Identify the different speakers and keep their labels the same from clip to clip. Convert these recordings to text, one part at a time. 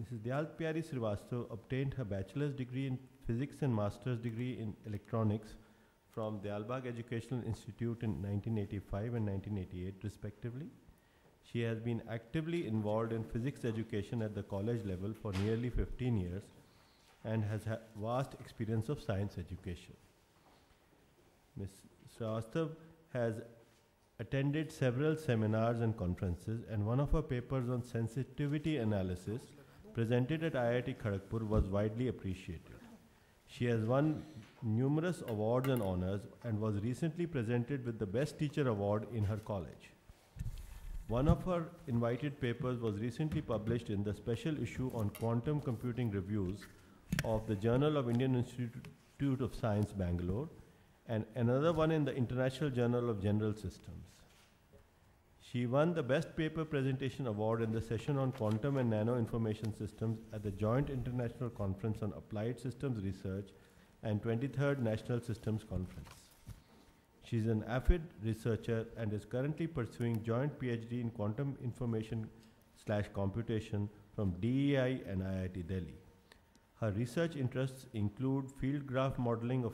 Speaker 1: Mrs. Dayal Pyari Srivastav obtained her bachelor's degree in physics and master's degree in electronics from Dayalbagh Educational Institute in 1985 and 1988 respectively. She has been actively involved in physics education at the college level for nearly 15 years and has vast experience of science education. Ms. Srivastav has attended several seminars and conferences, and one of her papers on sensitivity analysis presented at IIT Kharagpur was widely appreciated. She has won numerous awards and honors and was recently presented with the Best Teacher Award in her college. One of her invited papers was recently published in the special issue on quantum computing reviews of the Journal of Indian Institute of Science, Bangalore, and another one in the International Journal of General Systems. She won the Best Paper Presentation Award in the session on Quantum and Nano Information Systems at the Joint International Conference on Applied Systems Research and 23rd National Systems Conference. She is an avid researcher and is currently pursuing joint PhD in Quantum Information/Computation from DEI and IIT Delhi. Her research interests include field graph modeling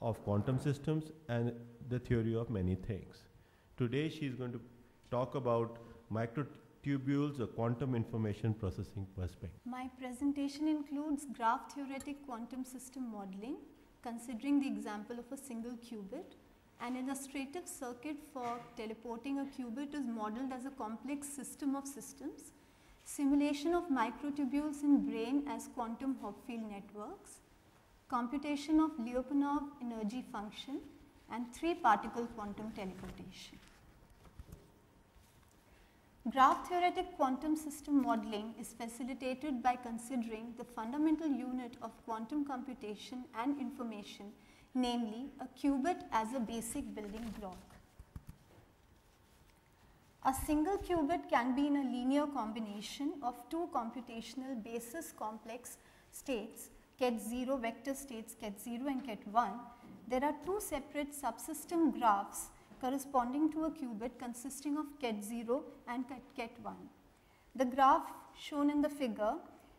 Speaker 1: of quantum systems and the theory of many things. Today she is going to talk about microtubules, a quantum information processing perspective.
Speaker 2: My presentation includes graph theoretic quantum system modeling, considering the example of a single qubit. An illustrative circuit for teleporting a qubit is modeled as a complex system of systems, simulation of microtubules in brain as quantum Hopfield networks, computation of Lyapunov energy function, and 3-particle quantum teleportation. Graph theoretic quantum system modeling is facilitated by considering the fundamental unit of quantum computation and information, namely a qubit as a basic building block. A single qubit can be in a linear combination of two computational basis complex states, Ket0 vector states Ket0 and Ket1. There are two separate subsystem graphs corresponding to a qubit consisting of Ket0 and Ket1. The graph shown in the figure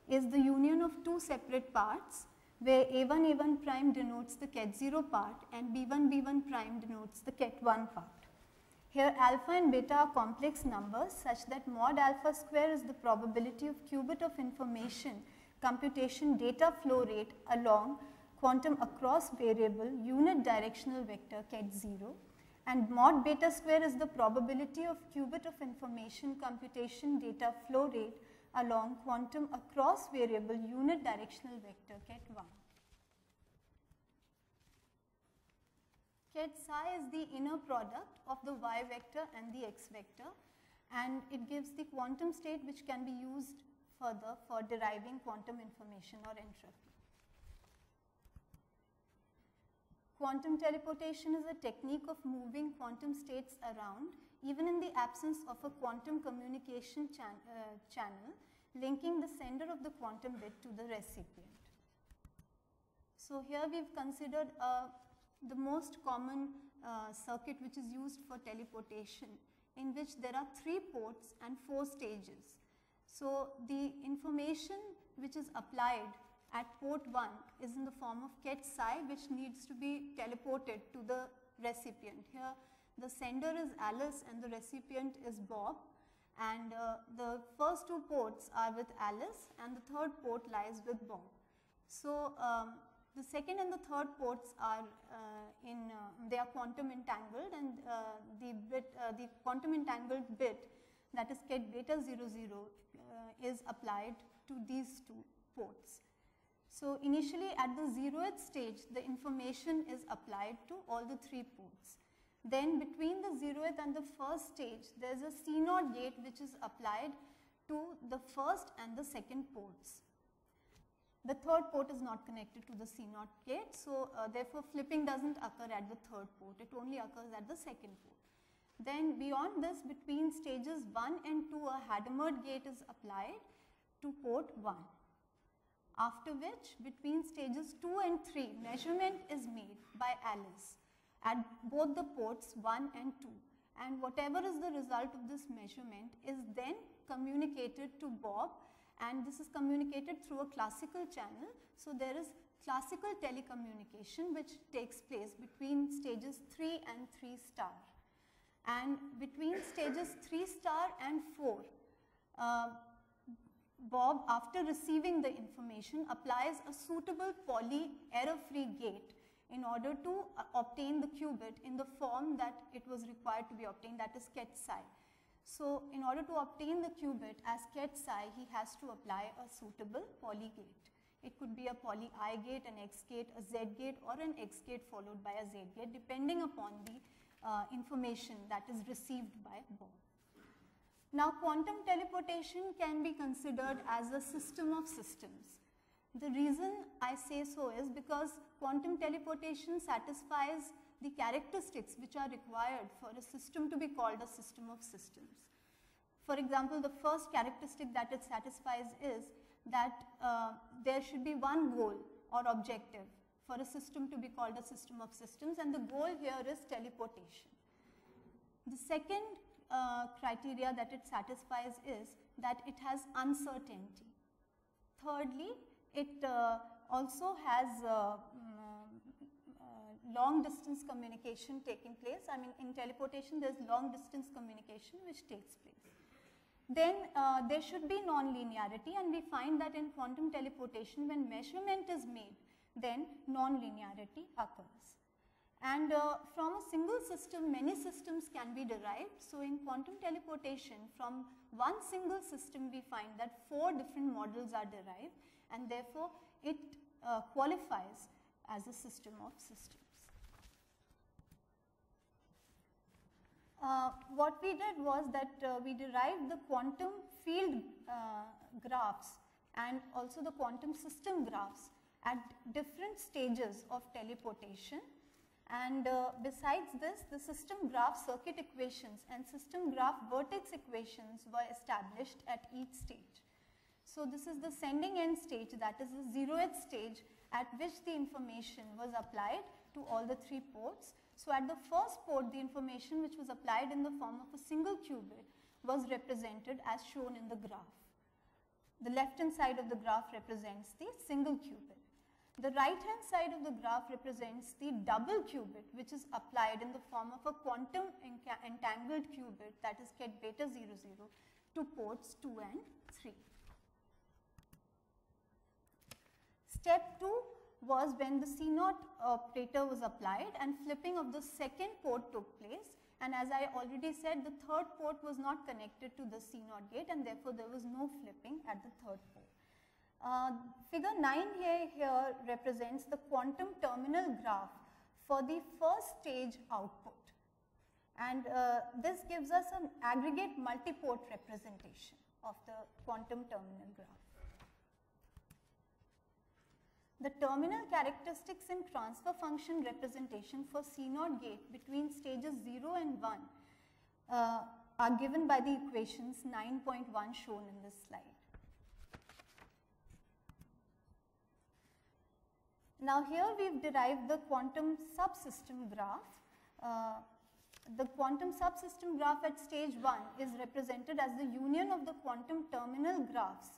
Speaker 2: is the union of two separate parts, where A1 A1 prime denotes the Ket0 part and B1 B1 prime denotes the Ket1 part. Here alpha and beta are complex numbers such that mod alpha square is the probability of qubit of information computation data flow rate along quantum across variable unit directional vector Ket0, and mod beta square is the probability of qubit of information computation data flow rate along quantum across variable unit directional vector Ket1. Ket psi is the inner product of the y vector and the x vector, and it gives the quantum state which can be used further for deriving quantum information or entropy. Quantum teleportation is a technique of moving quantum states around even in the absence of a quantum communication channel linking the sender of the quantum bit to the recipient. So here we have considered the most common circuit which is used for teleportation, in which there are 3 ports and 4 stages. So the information which is applied at port 1 is in the form of Ket psi, which needs to be teleported to the recipient. Here the sender is Alice and the recipient is Bob, and the first 2 ports are with Alice and the third port lies with Bob. So the second and the third ports are they are quantum entangled, and the quantum entangled bit, that is Ket beta 00, is applied to these 2 ports. So initially at the 0th stage, the information is applied to all the 3 ports. Then between the 0th and the first stage, there is a C0 gate which is applied to the first and the second ports. The third port is not connected to the C0 gate, so therefore flipping does not occur at the third port, it only occurs at the second port. Then beyond this, between stages 1 and 2, a Hadamard gate is applied to port 1. After which, between stages 2 and 3, measurement is made by Alice at both the ports 1 and 2, and whatever is the result of this measurement is then communicated to Bob, and this is communicated through a classical channel. So there is classical telecommunication which takes place between stages 3 and 3 star. And between stages 3 star and 4, Bob, after receiving the information, applies a suitable Pauli error-free gate in order to obtain the qubit in the form that it was required to be obtained, that is ket psi. So in order to obtain the qubit as ket psi, he has to apply a suitable Pauli gate. It could be a Pauli I gate, an X gate, a Z gate, or an X gate followed by a Z gate, depending upon the information that is received by Bob. Now, quantum teleportation can be considered as a system of systems. The reason I say so is because quantum teleportation satisfies the characteristics which are required for a system to be called a system of systems. For example, the first characteristic that it satisfies is that there should be one goal or objective for a system to be called a system of systems, and the goal here is teleportation. The second criteria that it satisfies is that it has uncertainty. Thirdly, it also has long distance communication taking place. I mean, in teleportation there is long distance communication which takes place. Then there should be non-linearity, and we find that in quantum teleportation, when measurement is made, then non-linearity occurs. And from a single system, many systems can be derived. So in quantum teleportation, from one single system, we find that 4 different models are derived, and therefore it qualifies as a system of systems. What we did was that we derived the quantum field graphs and also the quantum system graphs at different stages of teleportation. And besides this, the system graph circuit equations and system graph vertex equations were established at each stage. So this is the sending end stage, that is the 0th stage at which the information was applied to all the 3 ports. So at the first port, the information which was applied in the form of a single qubit was represented as shown in the graph. The left hand side of the graph represents the single qubit. The right hand side of the graph represents the double qubit, which is applied in the form of a quantum entangled qubit, that is ket beta 00, to ports 2 and 3. Step 2 was when the C0 operator was applied and flipping of the second port took place, and as I already said, the third port was not connected to the C0 gate, and therefore there was no flipping at the third port. Figure 9 here represents the quantum terminal graph for the first stage output, and this gives us an aggregate multi-port representation of the quantum terminal graph. The terminal characteristics and transfer function representation for C0 gate between stages 0 and 1 are given by the equations 9.1 shown in this slide. Now here we've derived the quantum subsystem graph. The quantum subsystem graph at stage 1 is represented as the union of the quantum terminal graphs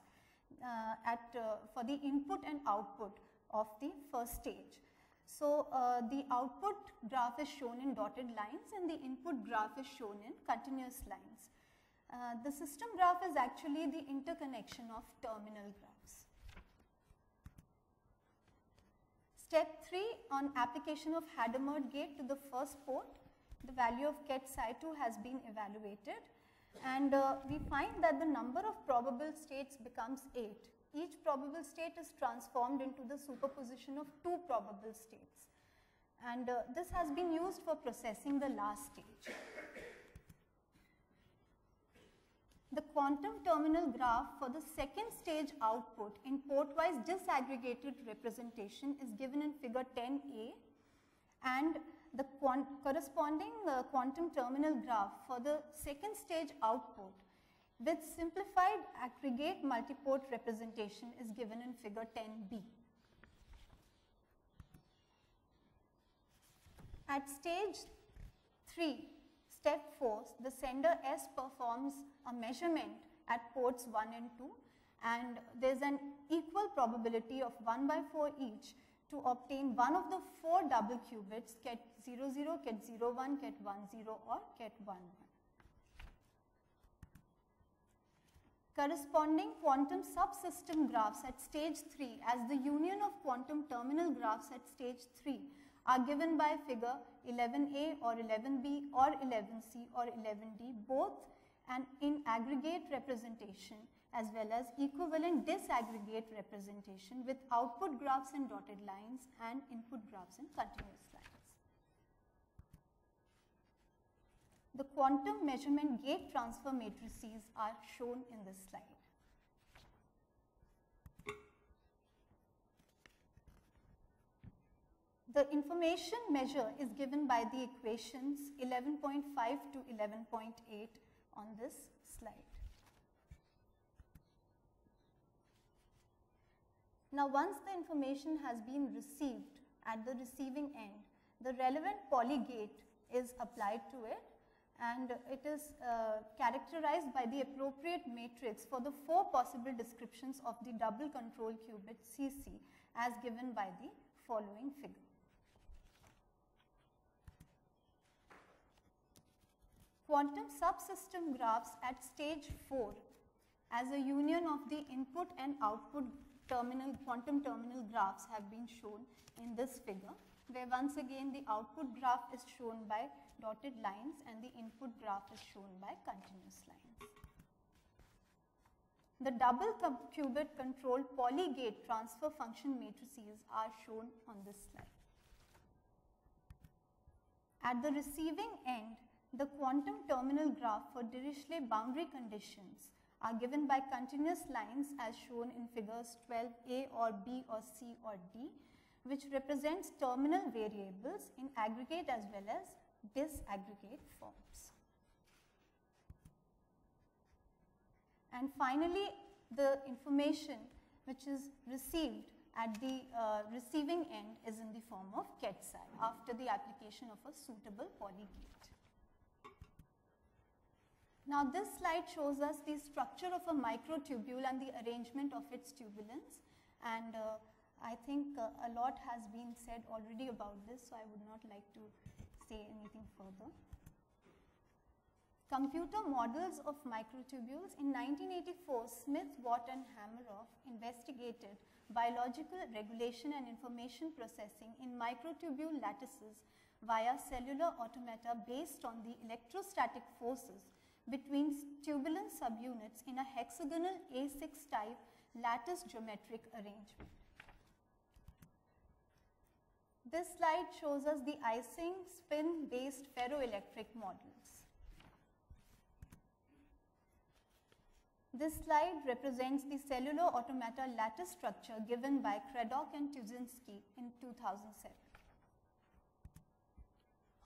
Speaker 2: for the input and output of the first stage. So the output graph is shown in dotted lines and the input graph is shown in continuous lines. The system graph is actually the interconnection of terminal graphs. Step 3, on application of Hadamard gate to the first port, the value of ket psi 2 has been evaluated, and we find that the number of probable states becomes 8. Each probable state is transformed into the superposition of 2 probable states, and this has been used for processing the last stage. The quantum terminal graph for the second stage output in port-wise disaggregated representation is given in figure 10a, and the corresponding quantum terminal graph for the second stage output with simplified aggregate multiport representation is given in figure 10b. At stage 3, step 4, the sender S performs a measurement at ports 1 and 2, and there's an equal probability of 1 by 4 each to obtain one of the 4 double qubits, ket 0, 0, ket 0, 1, ket 1, 0 or ket 1, 1. Corresponding quantum subsystem graphs at stage 3 as the union of quantum terminal graphs at stage 3 are given by figure 11a or 11b or 11c or 11d, both an in aggregate representation as well as equivalent disaggregate representation with output graphs and dotted lines and input graphs and continuous lines. The quantum measurement gate transfer matrices are shown in this slide. The information measure is given by the equations 11.5 to 11.8 on this slide. Now, once the information has been received at the receiving end, the relevant polygate is applied to it, and it is characterized by the appropriate matrix for the 4 possible descriptions of the double control qubit CC as given by the following figure. Quantum subsystem graphs at stage 4 as a union of the input and output quantum terminal graphs have been shown in this figure, where once again the output graph is shown by dotted lines and the input graph is shown by continuous lines. The double qubit controlled polygate transfer function matrices are shown on this slide. At the receiving end, the quantum terminal graph for Dirichlet boundary conditions are given by continuous lines as shown in figures 12a or b or c or d, which represents terminal variables in aggregate as well as disaggregate forms. And finally, the information which is received at the receiving end is in the form of ket psi after the application of a suitable polygate. Now, this slide shows us the structure of a microtubule and the arrangement of its tubulins, and I think a lot has been said already about this, so I would not like to say anything further. Computer models of microtubules. In 1984, Smith, Watt and Hameroff investigated biological regulation and information processing in microtubule lattices via cellular automata based on the electrostatic forces between tubulin subunits in a hexagonal A6 type lattice geometric arrangement. This slide shows us the Ising spin-based ferroelectric models. This slide represents the cellular automata lattice structure given by Craddock and Tuszynski in 2007.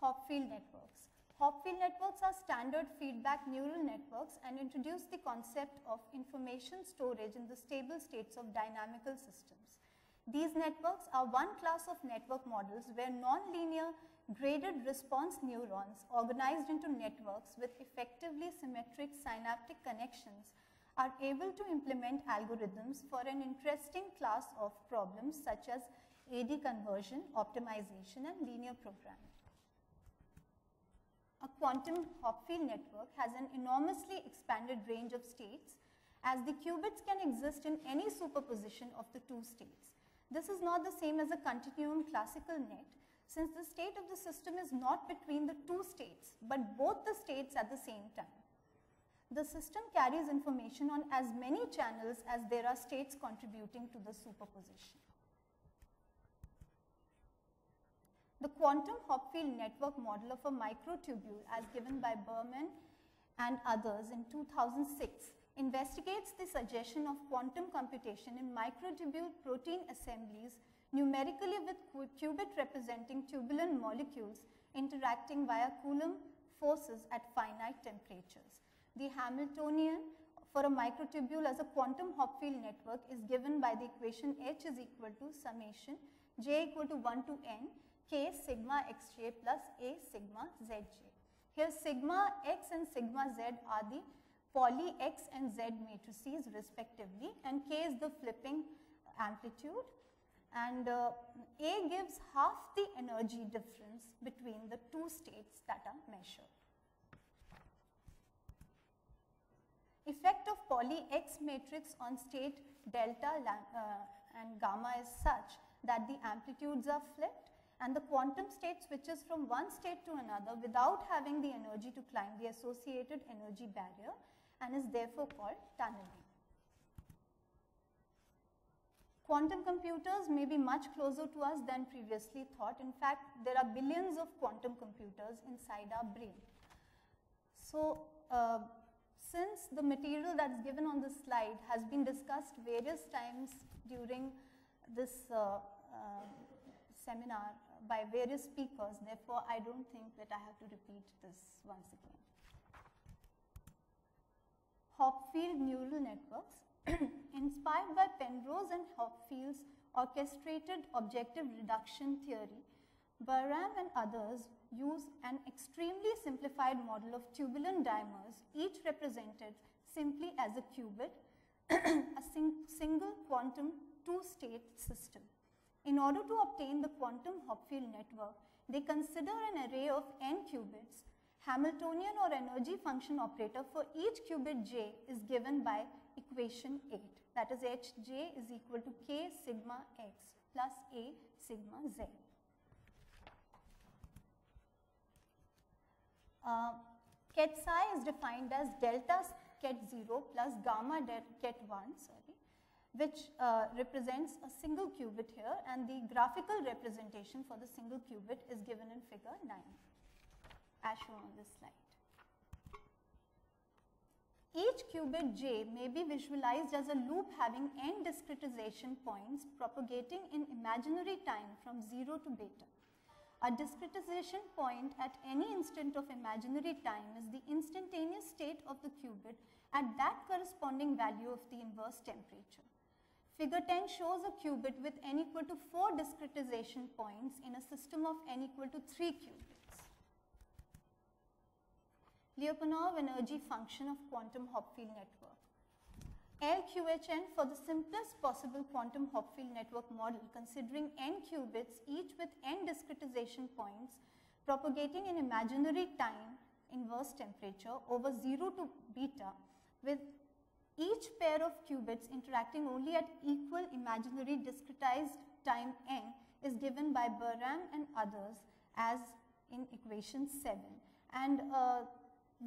Speaker 2: Hopfield networks. Hopfield networks are standard feedback neural networks and introduce the concept of information storage in the stable states of dynamical systems. These networks are one class of network models where nonlinear graded response neurons organized into networks with effectively symmetric synaptic connections are able to implement algorithms for an interesting class of problems such as AD conversion, optimization and linear programming. A quantum Hopfield network has an enormously expanded range of states as the qubits can exist in any superposition of the 2 states. This is not the same as a continuum classical net, since the state of the system is not between the 2 states, but both the states at the same time. The system carries information on as many channels as there are states contributing to the superposition. The quantum Hopfield network model of a microtubule as given by Berman and others in 2006 investigates the suggestion of quantum computation in microtubule protein assemblies numerically with qubit representing tubulin molecules interacting via Coulomb forces at finite temperatures. The Hamiltonian for a microtubule as a quantum Hopfield network is given by the equation H is equal to summation j equal to 1 to n k sigma xj plus a sigma zj. Here sigma x and sigma z are the poly X and Z matrices respectively, and K is the flipping amplitude, and A gives half the energy difference between the two states that are measured. Effect of poly X matrix on state delta and gamma is such that the amplitudes are flipped and the quantum state switches from one state to another without having the energy to climb the associated energy barrier and is therefore called tunneling. Quantum computers may be much closer to us than previously thought. In fact, there are billions of quantum computers inside our brain. So, since the material that's given on this slide has been discussed various times during this seminar by various speakers, therefore I don't think that I have to repeat this once again. Hopfield neural networks. Inspired by Penrose and Hopfield's orchestrated objective reduction theory, Bahram and others use an extremely simplified model of tubulant dimers, each represented simply as a qubit, a single quantum two-state system. In order to obtain the quantum Hopfield network, they consider an array of n qubits. Hamiltonian or energy function operator for each qubit j is given by equation 8, that is Hj is equal to k sigma x plus a sigma z. Ket psi is defined as delta ket 0 plus gamma ket 1, which represents a single qubit here, and the graphical representation for the single qubit is given in figure 9 as shown on this slide. Each qubit j may be visualized as a loop having n discretization points propagating in imaginary time from 0 to beta. A discretization point at any instant of imaginary time is the instantaneous state of the qubit at that corresponding value of the inverse temperature. Figure 10 shows a qubit with n equal to 4 discretization points in a system of n equal to 3 qubits. Lyapunov energy function of quantum Hopfield network. LQHN for the simplest possible quantum Hopfield network model considering n qubits each with n discretization points propagating in imaginary time inverse temperature over 0 to beta with each pair of qubits interacting only at equal imaginary discretized time n is given by Bahram and others as in equation 7. And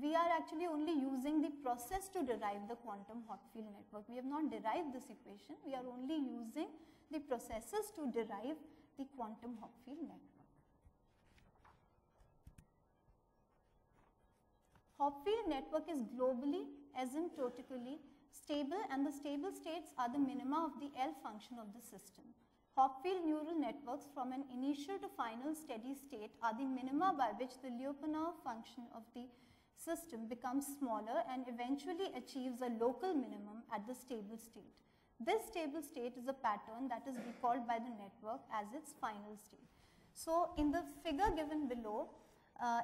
Speaker 2: we are actually only using the process to derive the quantum Hopfield network. We have not derived this equation. We are only using the processes to derive the quantum Hopfield network. Hopfield network is globally, asymptotically stable, and the stable states are the minima of the L function of the system. Hopfield neural networks from an initial to final steady state are the minima by which the Lyapunov function of the system becomes smaller and eventually achieves a local minimum at the stable state. This stable state is a pattern that is recalled by the network as its final state. So, in the figure given below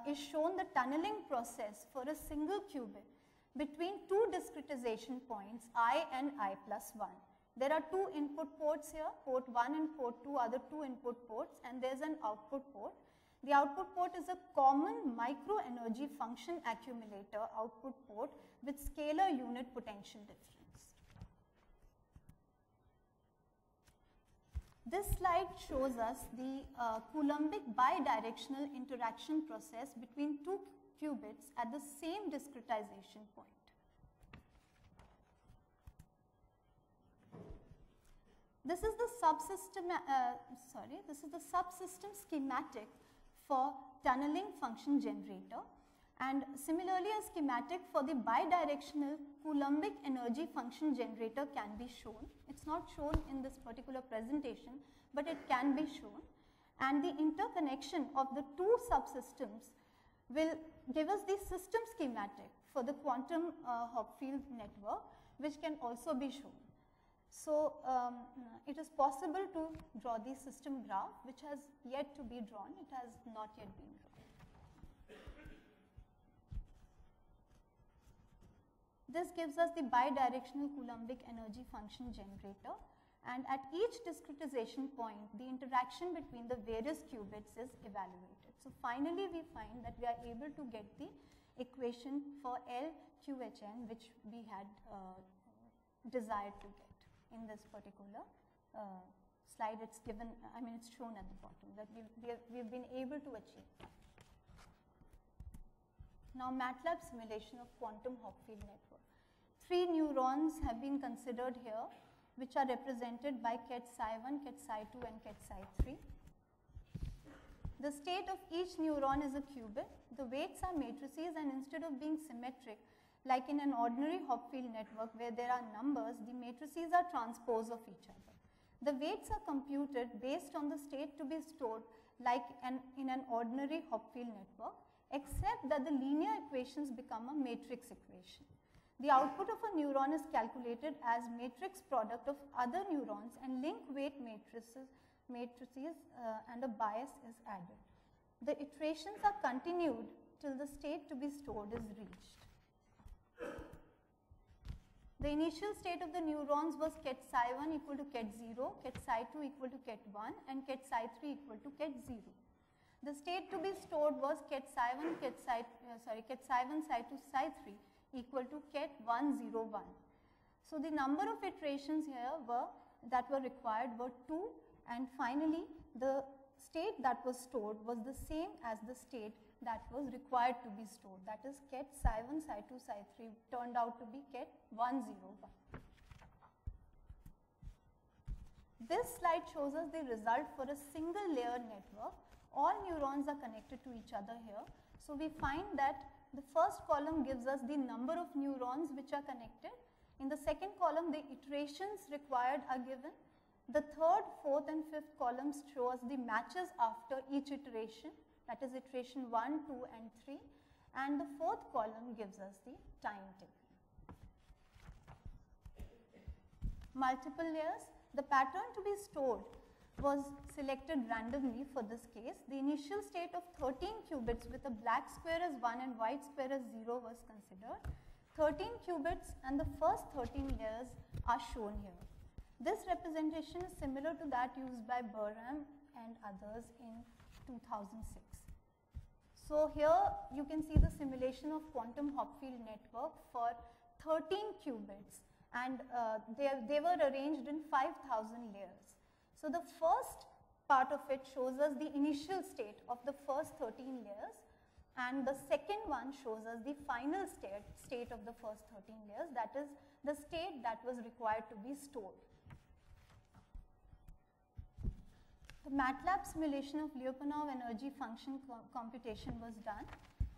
Speaker 2: is shown the tunneling process for a single qubit between two discretization points I and I plus 1. There are two input ports here, port 1 and port 2 are the two input ports, and there is an output port. The output port is a common micro energy function accumulator output port with scalar unit potential difference. This slide shows us the Coulombic bidirectional interaction process between two qubits at the same discretization point. This is the subsystem schematic for tunneling function generator, and similarly a schematic for the bidirectional Coulombic energy function generator can be shown. It's not shown in this particular presentation, but it can be shown, and the interconnection of the two subsystems will give us the system schematic for the quantum Hopfield network, which can also be shown. So, it is possible to draw the system graph, which has yet to be drawn. It has not yet been drawn. This gives us the bidirectional Coulombic energy function generator, and at each discretization point, the interaction between the various qubits is evaluated. So finally, we find that we are able to get the equation for LQHN, which we had desired to get in this particular slide. It's given, I mean, it's shown at the bottom that we've been able to achieve that. Now, MATLAB simulation of quantum Hopfield network. 3 neurons have been considered here, which are represented by ket psi1, ket psi2 and ket psi3. The state of each neuron is a qubit. The weights are matrices, and instead of being symmetric, like in an ordinary Hopfield network where there are numbers, the matrices are transpose of each other. The weights are computed based on the state to be stored like in an ordinary Hopfield network, except that the linear equations become a matrix equation. The output of a neuron is calculated as matrix product of other neurons, and link weight matrices and a bias is added. The iterations are continued till the state to be stored is reached. The initial state of the neurons was ket psi1 equal to ket 0, ket psi2 equal to ket 1 and ket psi3 equal to ket 0. The state to be stored was ket psi1, ket psi1, psi2, psi3 equal to ket 1, 0, 1. So the number of iterations here that were required were 2, and finally the state that was stored was the same as the state that was required to be stored, that is ket psi1, psi2, psi3 turned out to be ket 1, 0, 1. This slide shows us the result for a single layer network. All neurons are connected to each other here. So we find that the first column gives us the number of neurons which are connected. In the second column, the iterations required are given. The third, fourth and fifth columns show us the matches after each iteration, that is iteration 1, 2 and 3, and the fourth column gives us the time taken. Multiple layers. The pattern to be stored was selected randomly for this case. The initial state of 13 qubits with a black square as 1 and white square as 0 was considered. 13 qubits and the first 13 layers are shown here. This representation is similar to that used by Burham and others in 2006. So here you can see the simulation of quantum Hopfield network for 13 qubits, and they were arranged in 5,000 layers. So the first part of it shows us the initial state of the first 13 layers, and the second one shows us the final state of the first 13 layers, that is the state that was required to be stored. The MATLAB simulation of Lyapunov energy function computation was done,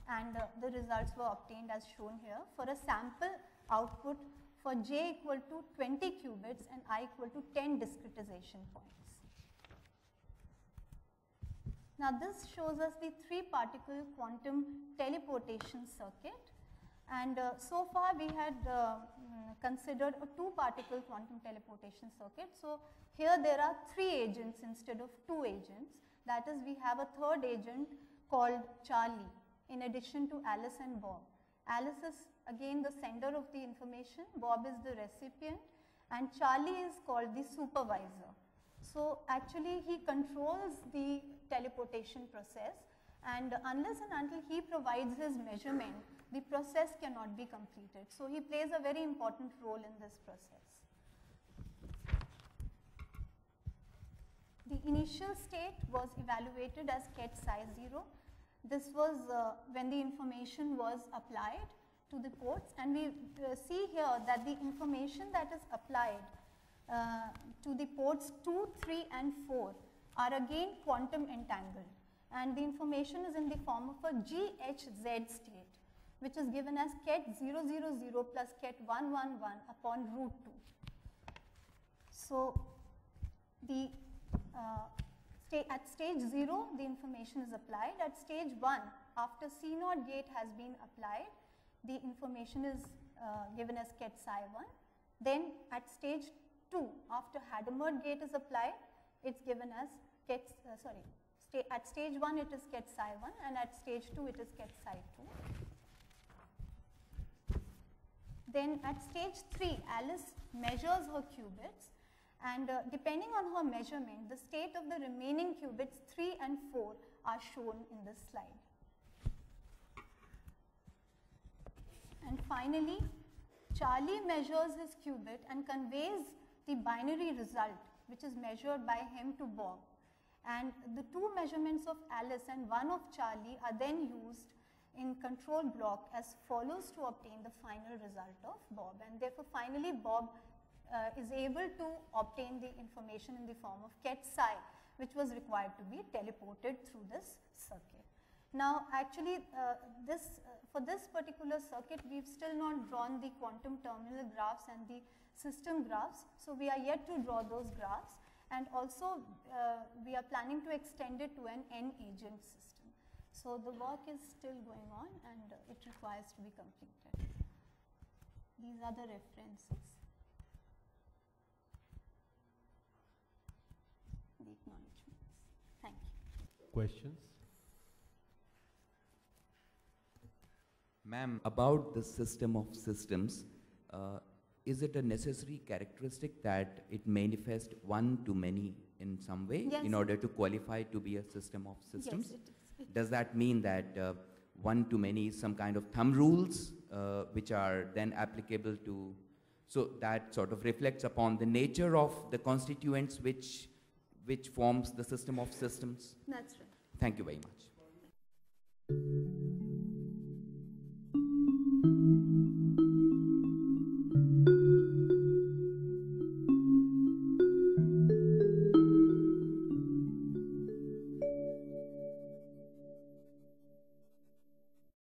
Speaker 2: and the results were obtained as shown here for a sample output for j equal to 20 qubits and I equal to 10 discretization points. Now this shows us the 3-particle quantum teleportation circuit, and so far we had considered a 2-particle quantum teleportation circuit. So here there are 3 agents instead of 2 agents, that is we have a third agent called Charlie in addition to Alice and Bob. Alice is again the sender of the information, Bob is the recipient, and Charlie is called the supervisor. So actually he controls the teleportation process, and unless and until he provides his measurement, the process cannot be completed. So he plays a very important role in this process. The initial state was evaluated as ket psi 0. This was when the information was applied to the ports, and we see here that the information that is applied to the ports 2, 3 and 4 are again quantum entangled, and the information is in the form of a GHZ state, which is given as ket 000 plus ket 111 upon root 2. So the at stage 0 the information is applied. At stage 1, after C0 gate has been applied, the information is given as ket psi 1. Then at stage 2, after Hadamard gate is applied, it's given as ket, at stage 1 it is ket psi 1, and at stage 2 it is ket psi 2. Then at stage 3, Alice measures her qubits, and depending on her measurement, the state of the remaining qubits 3 and 4 are shown in this slide. And finally, Charlie measures his qubit and conveys the binary result, which is measured by him, to Bob. And the 2 measurements of Alice and 1 of Charlie are then used in control block as follows to obtain the final result of Bob. And therefore, finally, Bob is able to obtain the information in the form of ket psi, which was required to be teleported through this circuit. Now, actually, for this particular circuit, we've still not drawn the quantum terminal graphs and the system graphs. So, we are yet to draw those graphs, and also we are planning to extend it to an n-agent system. So, the work is still going on, and it requires to be completed. These are the references. The acknowledgements. Thank you.
Speaker 1: Questions?
Speaker 3: Ma'am, about the system of systems, is it a necessary characteristic that it manifests one to many in some way,
Speaker 2: yes,
Speaker 3: in order to qualify to be a system of systems?
Speaker 2: Yes,
Speaker 3: Does that mean that one to many is some kind of thumb rules which are then applicable to, so that sort of reflects upon the nature of the constituents which forms the system of systems?
Speaker 2: That's right.
Speaker 3: Thank you very much.